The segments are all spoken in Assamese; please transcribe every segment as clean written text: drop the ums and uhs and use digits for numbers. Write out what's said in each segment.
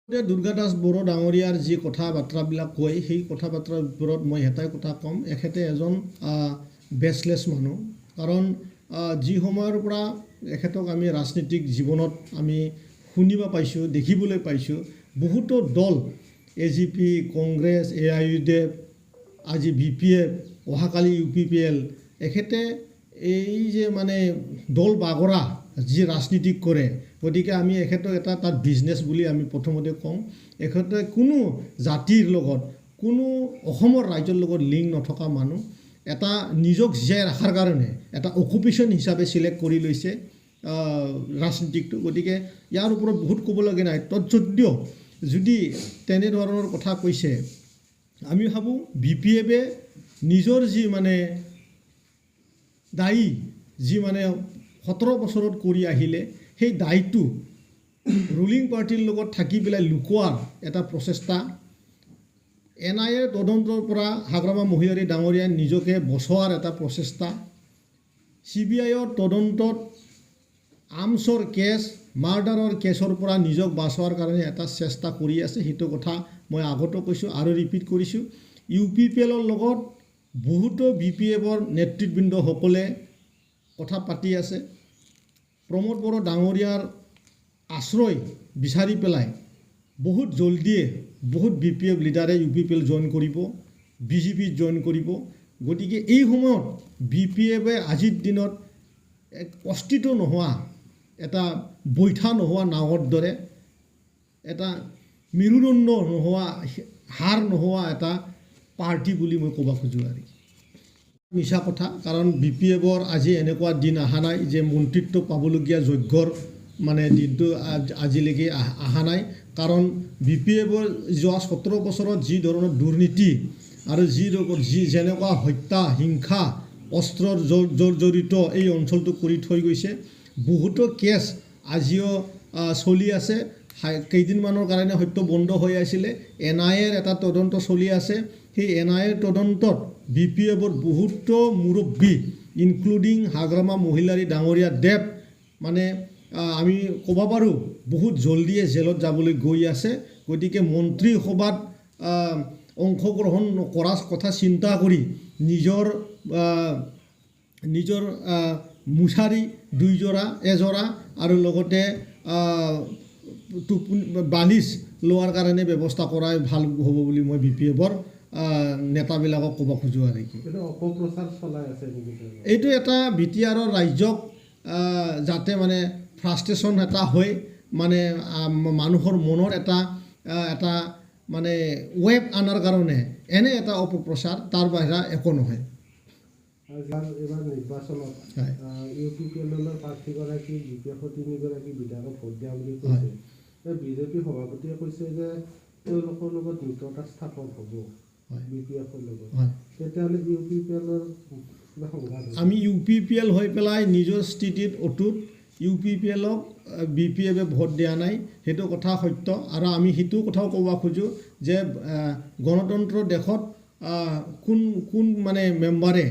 দুৰ্গা দাস বড়ো ডাঙৰীয়াৰ যি কথা বাৰ্তাবিলাক কয় সেই কথা বাৰ্তাৰ ওপৰত মই এটাই কথা ক'ম। এখেতে এজন বেচলেছ মানুহ। কাৰণ যি সময়ৰ পৰা এখেতক আমি ৰাজনীতিক জীৱনত আমি শুনিব পাইছোঁ, দেখিবলৈ পাইছোঁ, বহুতো দল AGP, কংগ্ৰেছ, AIUDF, আজি BPF, অহাকালি UPPL, এখেতে এই যে মানে দল বাগৰা যি ৰাজনীতি কৰে, গতিকে আমি এখেতক এটা তাত বিজনেছ বুলি আমি প্ৰথমতে কওঁ। এখেতে কোনো জাতিৰ লগত, কোনো অসমৰ ৰাজ্যৰ লগত লিংক নথকা মানুহ, এটা নিজক জীয়াই ৰখাৰ কাৰণে এটা অকুপেশ্যন হিচাপে চিলেক্ট কৰি লৈছে ৰাজনীতিকটো। গতিকে ইয়াৰ ওপৰত বহুত ক'বলগীয়া নাই। তৎসত্ত্বেও যদি তেনেধৰণৰ কথা কৈছে, আমি ভাবোঁ BPF-এ নিজৰ যি মানে দায়ী, যি মানে 17 বছৰত কৰি আহিলে, সেই দায়ীটো ৰুলিং পাৰ্টিৰ লগত থাকি পেলাই লুকোৱাৰ এটা প্ৰচেষ্টা। NIA তদন্তৰ পৰা হাগ্ৰামা মহিলাৰী ডাঙৰীয়াই নিজকে বচোৱাৰ এটা প্ৰচেষ্টা। CBI-ৰ তদন্তত আৰ্মছৰ কেছ, মাৰ্ডাৰৰ কেছৰ পৰা নিজক বচোৱাৰ কাৰণে এটা চেষ্টা কৰি আছে। সেইটো কথা মই আগতো কৈছোঁ আৰু ৰিপিট কৰিছোঁ। UPPL-ৰ লগত বহুতো BPF-ৰ নেতৃবৃন্দসকলে কথা পাতি আছে। প্ৰমোদ বড়ো ডাঙৰীয়াৰ আশ্ৰয় বিচাৰি পেলাই বহুত জলদিয়ে বহুত BPF লিডাৰে UPPL জইন কৰিব, BJP জইন কৰিব। গতিকে এই সময়ত BPF-এ আজিৰ দিনত এক অস্তিত্ব নোহোৱা, এটা বৈঠা নোহোৱা নাৱৰ দৰে, এটা মেৰুদণ্ড নোহোৱা, হাৰ নোহোৱা এটা পাৰ্টি বুলি মই ক'ব খোজোঁ আৰু মিছা কথা। কাৰণ BPF-ৰ আজি এনেকুৱা দিন অহা নাই যে মন্ত্ৰিত্ব পাবলগীয়া যোগ্যৰ মানে দিনটো আজিলৈকে অহা নাই। কাৰণ BPF-ৰ যোৱা 17 বছৰত যি ধৰণৰ দুৰ্নীতি আৰু যি যেনেকুৱা হত্যা, হিংসা, অস্ত্ৰৰ জড়িত এই অঞ্চলটো কৰি থৈ গৈছে। বহুতো কেছ আজিও চলি আছে। কেইদিনমানৰ কাৰণে হয়তো বন্ধ হৈ আছিলে। NIA-ৰ এটা তদন্ত চলি আছে। সেই NIA-ৰ তদন্তত BPF-ৰ বহুতো মুৰব্বী ইনক্লুডিং হাগ্ৰামা মহিলাৰী ডাঙৰীয়া দেৱ মানে আমি ক'ব পাৰোঁ বহুত জলদিয়ে জেলত যাবলৈ গৈ আছে। গতিকে মন্ত্ৰীসভাত অংশগ্ৰহণ কৰাৰ কথা চিন্তা কৰি নিজৰ মুছাৰী এজোৰা আৰু লগতে বালিচ লোৱাৰ কাৰণে ব্যৱস্থা কৰাই ভাল হ'ব বুলি মই BPF-ৰ নেতাবিলাকক ক'ব খোজোঁ আৰু কি। অপপ্ৰচাৰ চলাই আছে এইটো এটা BTR-ৰ ৰাজ্যক যাতে মানে ফ্ৰাষ্ট্ৰেশ্যন এটা হৈ মানে মানুহৰ মনৰ এটা মানে ৱেব আনাৰ কাৰণে এনে এটা অপপ্ৰচাৰ, তাৰ বাহিৰা একো নহয়। এইবাৰ নিৰ্বাচনত UPPL-ৰ প্ৰাৰ্থীগৰাকী BPF-ৰ 3গৰাকী বিধায়কক ভোট দিয়া বুলি কৈছে। BJP সভাপতিয়ে কৈছে যে তেওঁলোকৰ লগত মিত্ৰতা স্থাপন হ'ব BPF-ৰ লগত। তেতিয়াহ'লে UPPL-ৰ আমি UPPL হৈ পেলাই নিজৰ স্থিতিত অটুট। UPPL-ক BPF-এ ভোট দিয়া নাই, সেইটো কথা সত্য। আৰু আমি সেইটো কথাও ক'ব খোজোঁ যে গণতন্ত্ৰ দেশত কোন মানে মেম্বাৰে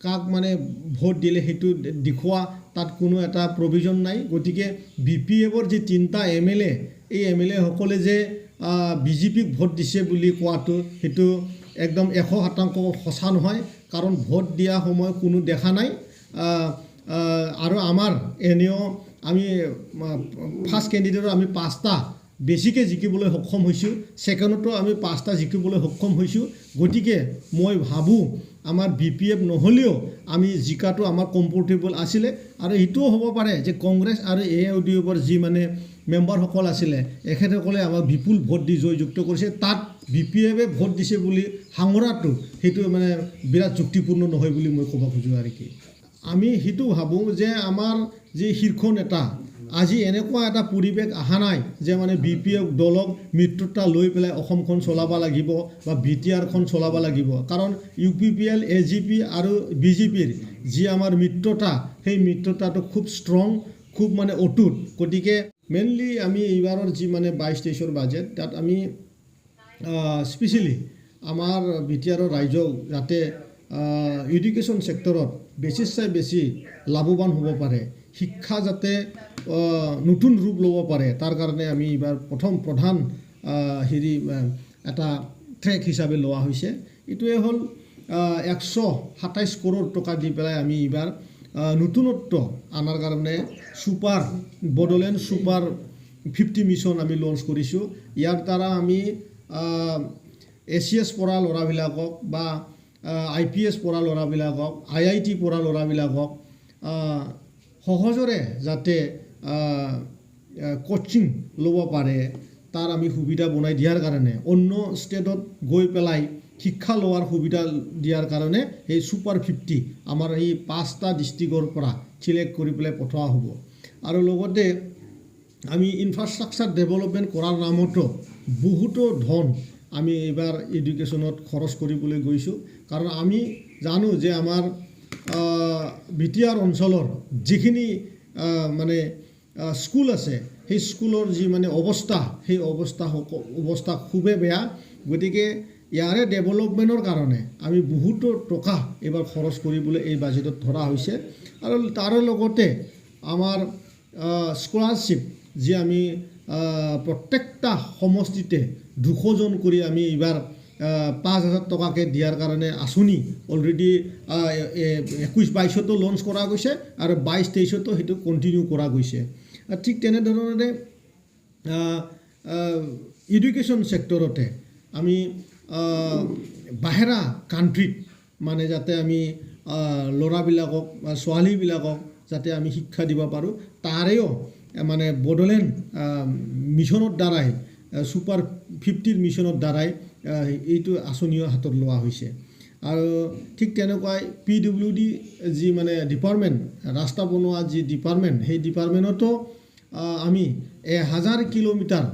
কাক মানে ভোট দিলে সেইটো দেখুওৱা তাত কোনো এটা প্ৰভিজন নাই। গতিকে BPF-ৰ যি 3টা MLA, এই MLA-সকলে যে BJP-ক ভোট দিছে বুলি কোৱাটো সেইটো একদম 100% সঁচা নহয়। কাৰণ ভোট দিয়া সময় কোনো দেখা নাই। আৰু আমাৰ এনেও আমি ফাৰ্ষ্ট কেণ্ডিডেটৰ আমি 5টা বেছিকৈ জিকিবলৈ সক্ষম হৈছোঁ, ছেকেণ্ডতো আমি 5টা জিকিবলৈ সক্ষম হৈছোঁ। গতিকে মই ভাবোঁ আমাৰ BPF নহ'লেও আমি জিকাটো আমাৰ কমফৰ্টেবল আছিলে। আৰু এইটোও হ'ব পাৰে যে কংগ্ৰেছ আৰু AIUDF-ৰ যি মানে মেম্বাৰসকল আছিলে, এখেতসকলে আমাক বিপুল ভোট দি জয়যুক্ত কৰিছে। তাত BPF-এ ভোট দিছে বুলি সাঙুৰাটো সেইটো মানে বিৰাট যুক্তিপূৰ্ণ নহয় বুলি মই ক'ব খোজোঁ আৰু কি। আমি সেইটো ভাবোঁ যে আমাৰ যি শীৰ্ষ নেতা, আজি এনেকুৱা এটা পৰিৱেশ অহা নাই যে মানে BPF দলক মিত্ৰতা লৈ পেলাই অসমখন চলাব লাগিব বা BTR-খন চলাব লাগিব। কাৰণ UPPL, AGP আৰু BJP-ৰ যি আমাৰ মিত্ৰতা, সেই মিত্ৰতাটো খুব ষ্ট্ৰং, খুব মানে অটুট। গতিকে মেইনলি আমি এইবাৰৰ যি মানে 22-23 বাজেট, তাত আমি স্পেচিয়েলি আমাৰ BTR-ৰ ৰাইজক যাতে এডুকেশ্যন ছেক্টৰত বেছি লাভৱান হ'ব পাৰে, শিক্ষা যাতে নতুন ৰূপ ল'ব পাৰে, তাৰ কাৰণে আমি এইবাৰ প্ৰধান হেৰি এটা ট্ৰেক হিচাপে লোৱা হৈছে। এইটোৱে হ'ল 127 কৰোৰ টকা দি পেলাই আমি এইবাৰ নতুনত্ব আনাৰ কাৰণে বড়োলেণ্ড ছুপাৰ 50 মিছন আমি লঞ্চ কৰিছোঁ। ইয়াৰ দ্বাৰা আমি ACS পঢ়া ল'ৰাবিলাকক বা IPS পঢ়া ল'ৰাবিলাকক, IIT পঢ়া ল'ৰাবিলাকক সহজৰে যাতে কোচিং ল'ব পাৰে তাৰ আমি সুবিধা বনাই দিয়াৰ কাৰণে, অন্য ষ্টেটত গৈ পেলাই শিক্ষা লোৱাৰ সুবিধা দিয়াৰ কাৰণে এই ছুপাৰ 50 আমাৰ এই 5টা ডিষ্ট্ৰিক্টৰ পৰা চিলেক্ট কৰি পেলাই পঠোৱা হ'ব। আৰু লগতে আমি ইনফ্ৰাষ্ট্ৰাকচাৰ ডেভেলপমেণ্ট কৰাৰ নামতো বহুতো ধন আমি এইবাৰ এডুকেশ্যনত খৰচ কৰিবলৈ গৈছোঁ। কাৰণ আমি জানো যে আমাৰ BTR অঞ্চলৰ যিখিনি মানে স্কুল আছে, সেই স্কুলৰ যি মানে অৱস্থা, সেই অৱস্থা খুবেই বেয়া। গতিকে ইয়াৰে ডেভেলপমেণ্টৰ কাৰণে আমি বহুতো টকা এইবাৰ খৰচ কৰিবলৈ এই বাজেটত ধৰা হৈছে। আৰু তাৰে লগতে আমাৰ স্কলাৰশ্বিপ যি আমি প্ৰত্যেকটা সমষ্টিতে 200 জন কৰি আমি এইবাৰ 5,000 টকাকৈ দিয়াৰ কাৰণে আঁচনি অলৰেডি 21-22তো লঞ্চ কৰা গৈছে আৰু 22-23তো সেইটো কণ্টিনিউ কৰা গৈছে। ঠিক তেনেধৰণে এডুকেশ্যন ছেক্টৰতে আমি বাহিৰা কাণ্ট্ৰিত মানে যাতে আমি ল'ৰাবিলাকক বা ছোৱালীবিলাকক যাতে আমি শিক্ষা দিব পাৰোঁ, তাৰেও মানে বড়োলেণ্ড মিছনৰ দ্বাৰাই, ছুপাৰ 50 মিছনৰ দ্বাৰাই এইটো আঁচনিও হাতত লোৱা হৈছে। আৰু ঠিক তেনেকুৱাই PWD যি মানে ডিপাৰ্টমেণ্ট, ৰাস্তা বনোৱা যি ডিপাৰ্টমেণ্ট, সেই ডিপাৰ্টমেণ্টতো আমি 1000 কিলোমিটাৰ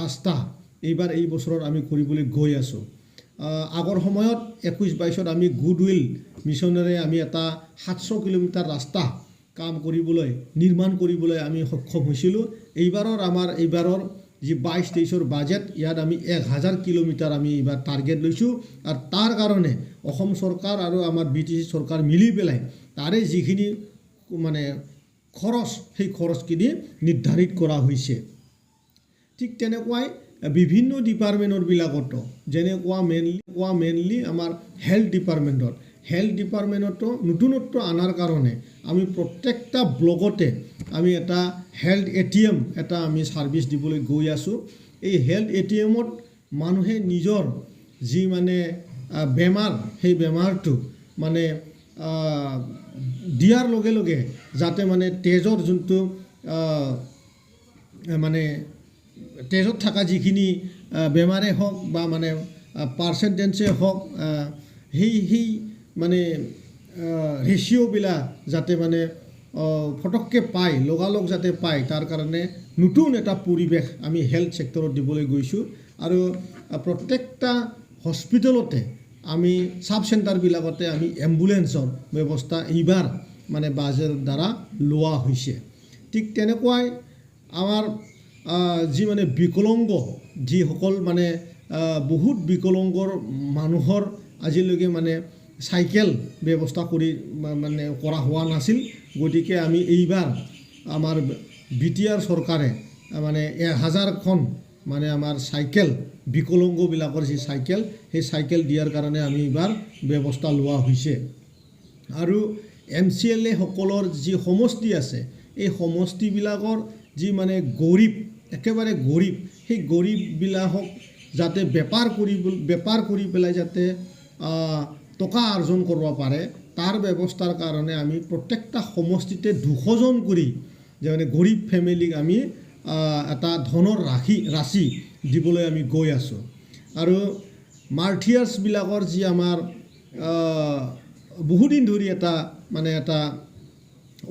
ৰাস্তা এইবাৰ এই বছৰত আমি কৰিবলৈ গৈ আছোঁ। আগৰ সময়ত 21-22ত আমি গুডউইল মিছনেৰে আমি এটা 700 কিলোমিটাৰ ৰাস্তা নিৰ্মাণ কৰিবলৈ আমি সক্ষম হৈছিলোঁ। এইবাৰৰ যি 22-23ৰ বাজেট, ইয়াত আমি 1000 কিলোমিটাৰ আমি এইবাৰ টাৰ্গেট লৈছোঁ। আৰু তাৰ কাৰণে অসম চৰকাৰ আৰু আমাৰ BTC চৰকাৰ মিলি পেলাই তাৰে যিখিনি মানে খৰচ, সেই খৰচখিনি নিৰ্ধাৰিত কৰা হৈছে। ঠিক তেনেকুৱাই বিভিন্ন ডিপাৰ্টমেণ্টবিলাকতো মেইনলি আমাৰ হেল্থ ডিপাৰ্টমেণ্টতো নতুনত্ব আনাৰ কাৰণে আমি প্ৰত্যেকটা ব্লকতে আমি এটা হেল্থ ATM এটা আমি ছাৰ্ভিচ দিবলৈ গৈ আছোঁ। এই হেল্থ ATMত মানুহে নিজৰ যি মানে বেমাৰ, সেই বেমাৰটো মানে দিয়াৰ লগে লগে যাতে মানে তেজৰ যোনটো মানে তেজত থকা যিখিনি বেমাৰে হওক বা মানে পাৰ্চেণ্টেজে হওক, সেই মানে ৰেচিঅ'বিলাক যাতে মানে ফটককৈ পায়, লগালগ যাতে পায়, তাৰ কাৰণে নতুন এটা পৰিৱেশ আমি হেল্থ ছেক্টৰত দিবলৈ গৈছোঁ। আৰু প্ৰত্যেকটা হস্পিটেলতে আমি চাব চেণ্টাৰবিলাকতে আমি এম্বুলেঞ্চৰ ব্যৱস্থা এইবাৰ মানে বাজেটৰ দ্বাৰা লোৱা হৈছে। ঠিক তেনেকুৱাই আমাৰ যি মানে বিকলাংগ, যিসকল মানে বহুত বিকলাংগৰ মানুহৰ আজিলৈকে মানে চাইকেল ব্যৱস্থা কৰা হোৱা নাছিল। গতিকে আমি এইবাৰ আমাৰ BTR চৰকাৰে মানে 1000খন মানে আমাৰ চাইকেল, বিকলাংগবিলাকৰ যি চাইকেল, সেই চাইকেল দিয়াৰ কাৰণে আমি এইবাৰ ব্যৱস্থা লোৱা হৈছে। আৰু MCLA সকলৰ যি সমষ্টি আছে, এই সমষ্টিবিলাকৰ যি মানে একেবাৰে গৰীব, সেই গৰীববিলাকক যাতে বেপাৰ কৰি পেলাই যাতে টকা অৰ্জন কৰিব পাৰে, তাৰ ব্যৱস্থাৰ কাৰণে আমি প্ৰত্যেকটা সমষ্টিতে 200 জন কৰি যে মানে গৰীব ফেমিলিক আমি এটা ধনৰ ৰাশি দিবলৈ আমি গৈ আছোঁ। আৰু মাৰ্টিয়াৰ্ছবিলাকৰ যি আমাৰ বহুদিন ধৰি এটা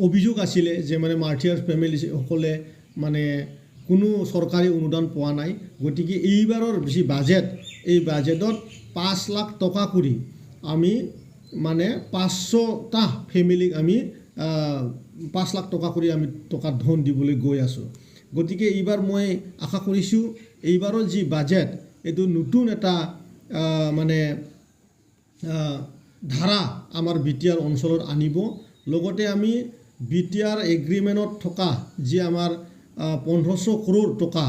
অভিযোগ আছিলে যে মানে মাৰ্টিয়াৰ্ছ ফেমিলিসকলে মানে কোনো চৰকাৰী অনুদান পোৱা নাই। গতিকে এইবাৰৰ যি বাজেট, এই বাজেটত 5 লাখ টকা কৰি আমি মানে 500টা ফেমিলিক আমি 5 লাখ টকা কৰি আমি টকা ধন দিবলৈ গৈ আছোঁ। গতিকে এইবাৰ মই আশা কৰিছোঁ এইবাৰৰ যি বাজেট, এইটো নতুন এটা মানে ধাৰা আমাৰ BTR অঞ্চলত আনিব। লগতে আমি BTR এগ্ৰিমেণ্টত থকা যি আমাৰ 1500 কৰোৰ টকা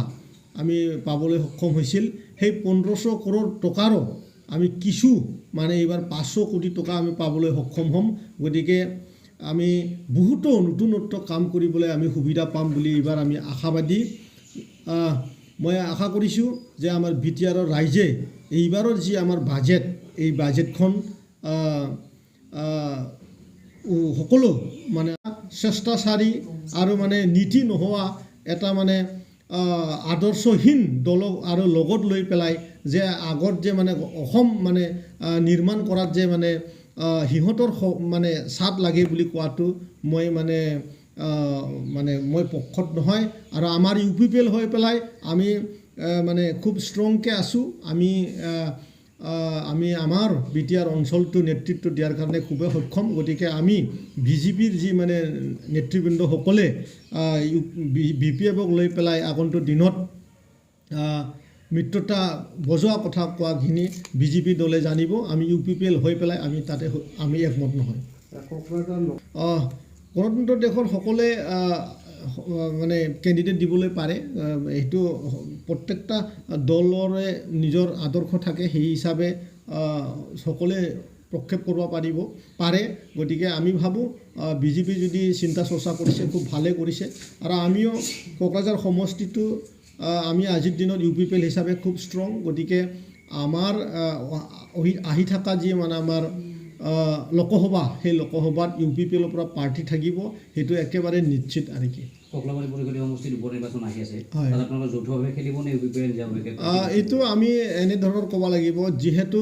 আমি পাবলৈ সক্ষম হৈছিল সেই 1500 কৰোৰ টকাৰো আমি কিছু মানে এইবাৰ 500 কোটি টকা আমি পাবলৈ সক্ষম হ'ম গতিকে আমি বহুতো নতুনত্ব কাম কৰিবলৈ আমি সুবিধা পাম বুলি এইবাৰ আমি আশাবাদী মই আশা কৰিছোঁ যে আমাৰ বিটিআৰৰ ৰাইজে এইবাৰৰ যি আমাৰ বাজেট এই বাজেটখন সকলো মানে চেষ্টাচাৰী আৰু মানে নীতি নোহোৱা এটা মানে আদৰ্শহীন দলক আৰু লগত লৈ পেলাই যে আগত যে মানে অসম মানে নিৰ্মাণ কৰাত যে মানে সিহঁতৰ মানে চাপ লাগে বুলি কোৱাটো মই মানে মই পক্ষত নহয় আৰু আমাৰ UPPL হৈ পেলাই আমি মানে খুব ষ্ট্ৰংকৈ আছোঁ আমি আমাৰ বিটিআৰ অঞ্চলটো নেতৃত্ব দিয়াৰ কাৰণে খুবেই সক্ষম গতিকে আমি BJPৰ যি মানে নেতৃবৃন্দসকলে BPFক লৈ পেলাই আগন্তুক দিনত মিত্ৰতা বজোৱা কথা কোৱাখিনি BJP দলে জানিব আমি UPPL হৈ পেলাই আমি তাতে আমি একমত নহয় গণতন্ত্ৰ দেশৰ সকলে মানে কেণ্ডিডেট দিবলৈ পাৰে এইটো প্ৰত্যেকটা দলৰে নিজৰ আদৰ্শ থাকে সেই হিচাপে সকলে প্ৰক্ষেপ কৰিব পাৰে গতিকে আমি ভাবোঁ BJP যদি চিন্তা চৰ্চা কৰিছে খুব ভালে কৰিছে আৰু আমিও কোকৰাঝাৰ সমষ্টিটো আমি আজিৰ দিনত UPPL হিচাপে খুব ষ্ট্ৰং গতিকে আমাৰ আহি থকা যি মানে আমাৰ লোকসভা সেই লোকসভাত UPPLৰ পৰা প্ৰাৰ্থী থাকিব সেইটো একেবাৰে নিশ্চিত আৰু কি ককলাবাৰী পৰিষদীয় সমষ্টিত উপনিৰ্বাচন আহি আছে তাত আপোনালোকৰ যৌথভাৱে খেলিব নে UPPL যাবলৈকে এইটো আমি এনেধৰণৰ ক'ব লাগিব যিহেতু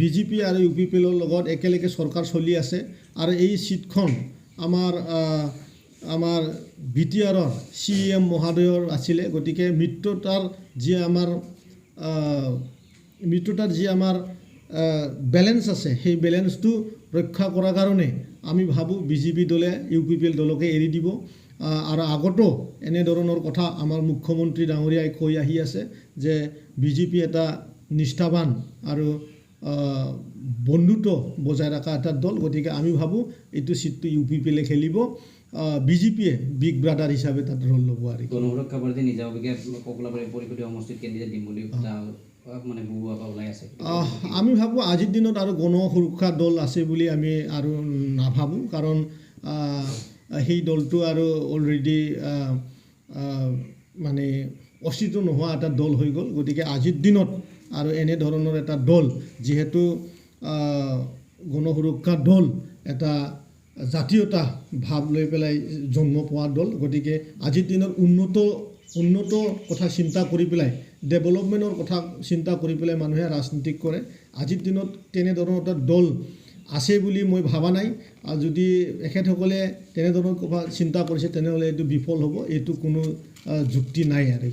BJP আৰু UPPLৰ লগত একেলগে চৰকাৰ চলি আছে আৰু এই চিটখন আমাৰ বিটিআৰৰ CM মহোদয়ৰ আছিলে গতিকে মিত্ৰতাৰ যি আমাৰ বেলেঞ্চ আছে সেই বেলেঞ্চটো ৰক্ষা কৰাৰ কাৰণে আমি ভাবোঁ BJP দলে UPPL দলকে এৰি দিব আৰু আগতো এনেধৰণৰ কথা আমাৰ মুখ্যমন্ত্ৰী ডাঙৰীয়াই কৈ আহি আছে যে BJP এটা নিষ্ঠাবান আৰু বন্ধুত্ব বজাই ৰখা এটা দল গতিকে আমি ভাবোঁ এইটো চিটটো UPPLে খেলিব BJPয়ে বিগ ব্ৰাদাৰ হিচাপে তাত ৰোল ল'ব আৰু গণসুৰক্ষা বাৰ্ডে নিজাববীয়াকৈ ককলাবাৰী পৰিষদীয় সমষ্টিত কেণ্ডিডেট দিম বুলি মানে ওলাই আছে আমি ভাবোঁ আজিৰ দিনত আৰু গণসুৰক্ষা দল আছে বুলি আমি আৰু নাভাবোঁ কাৰণ সেই দলটো আৰু অলৰেডি মানে অস্তিত্ব নোহোৱা এটা দল হৈ গ'ল গতিকে আজিৰ দিনত আৰু এনেধৰণৰ এটা দল যিহেতু গণসুৰক্ষা দল এটা জাতীয়তা ভাৱ লৈ পেলাই জন্ম পোৱা দল গতিকে আজিৰ দিনত উন্নত কথা চিন্তা কৰি পেলাই ডেভেলপমেণ্টৰ কথা চিন্তা কৰি পেলাই মানুহে ৰাজনীতি কৰে আজিৰ দিনত তেনেধৰণৰ এটা দল আছে বুলি মই ভাবা নাই আৰু যদি এখেতসকলে তেনেধৰণৰ কথা চিন্তা কৰিছে তেনেহ'লে এইটো বিফল হ'ব এইটো কোনো যুক্তি নাই আৰু